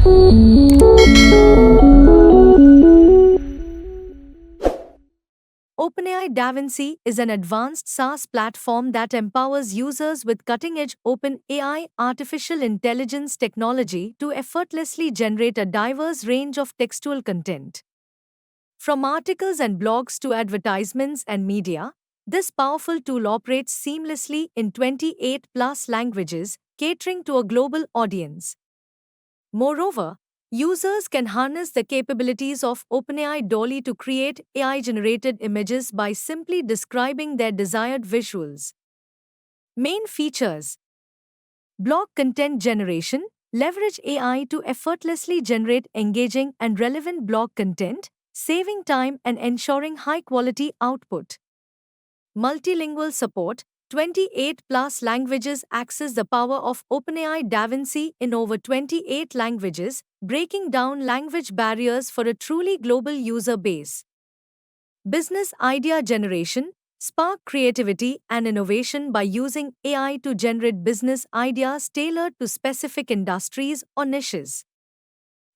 OpenAI DaVinci is an advanced SaaS platform that empowers users with cutting-edge OpenAI artificial intelligence technology to effortlessly generate a diverse range of textual content. From articles and blogs to advertisements and media, this powerful tool operates seamlessly in 28+ languages, catering to a global audience. Moreover, users can harness the capabilities of OpenAI DALL-E to create AI-generated images by simply describing their desired visuals. Main features: blog content generation. Leverage AI to effortlessly generate engaging and relevant blog content, saving time and ensuring high-quality output. Multilingual support. 28+ languages. Access the power of OpenAI DaVinci in over 28 languages, breaking down language barriers for a truly global user base. Business idea generation. Spark creativity and innovation by using AI to generate business ideas tailored to specific industries or niches.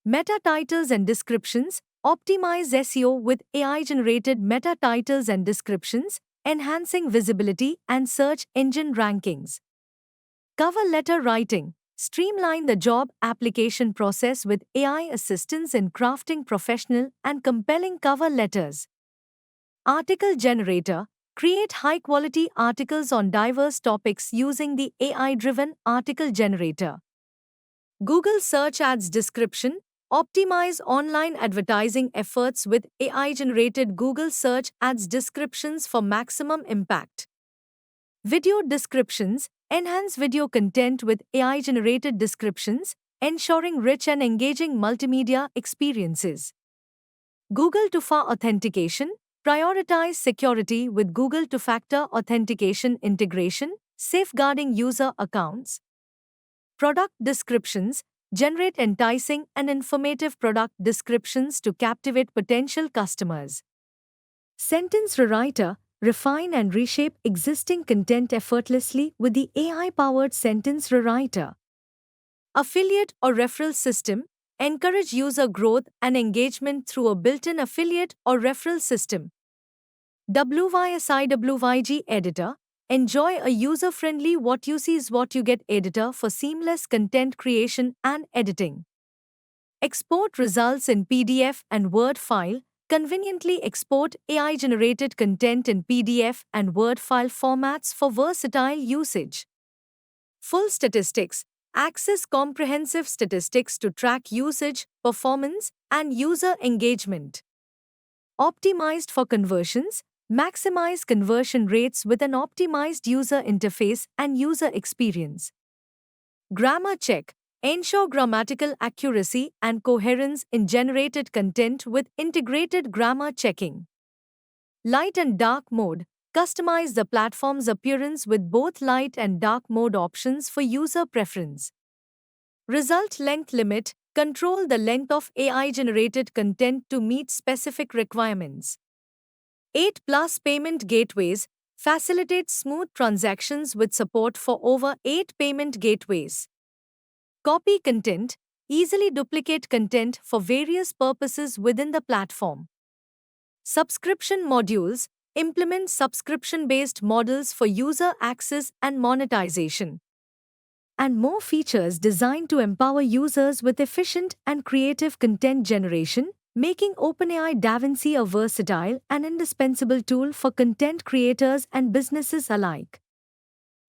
Meta titles and descriptions. Optimize SEO with AI-generated meta titles and descriptions, enhancing visibility and search engine rankings. Cover letter writing. Streamline the job application process with AI assistance in crafting professional and compelling cover letters. Article generator. Create high-quality articles on diverse topics using the AI-driven article generator. Google Search Ads description. Optimize online advertising efforts with AI-generated Google Search Ads descriptions for maximum impact. Video descriptions. Enhance video content with AI-generated descriptions, ensuring rich and engaging multimedia experiences. Google Two-Factor authentication. Prioritize security with Google Two-Factor authentication integration, safeguarding user accounts. Product descriptions. Generate enticing and informative product descriptions to captivate potential customers. Sentence rewriter. Refine and reshape existing content effortlessly with the AI-powered sentence rewriter. Affiliate or referral system. Encourage user growth and engagement through a built-in affiliate or referral system. WYSIWYG editor. Enjoy a user-friendly what you see is what you get editor for seamless content creation and editing. Export results in PDF and Word file. Conveniently export AI-generated content in PDF and Word file formats for versatile usage. Full statistics. Access comprehensive statistics to track usage, performance, and user engagement. Optimized for conversions. Maximize conversion rates with an optimized user interface and user experience. Grammar check. Ensure grammatical accuracy and coherence in generated content with integrated grammar checking. Light and dark mode. Customize the platform's appearance with both light and dark mode options for user preference. Result length limit. Control the length of AI-generated content to meet specific requirements. 8+ payment gateways. Facilitate smooth transactions with support for over 8 payment gateways. Copy content. Easily duplicate content for various purposes within the platform. Subscription modules. Implement subscription-based models for user access and monetization. And more features designed to empower users with efficient and creative content generation, making OpenAI DaVinci a versatile and indispensable tool for content creators and businesses alike.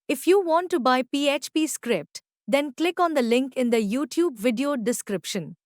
If you want to buy PHP script, then click on the link in the YouTube video description.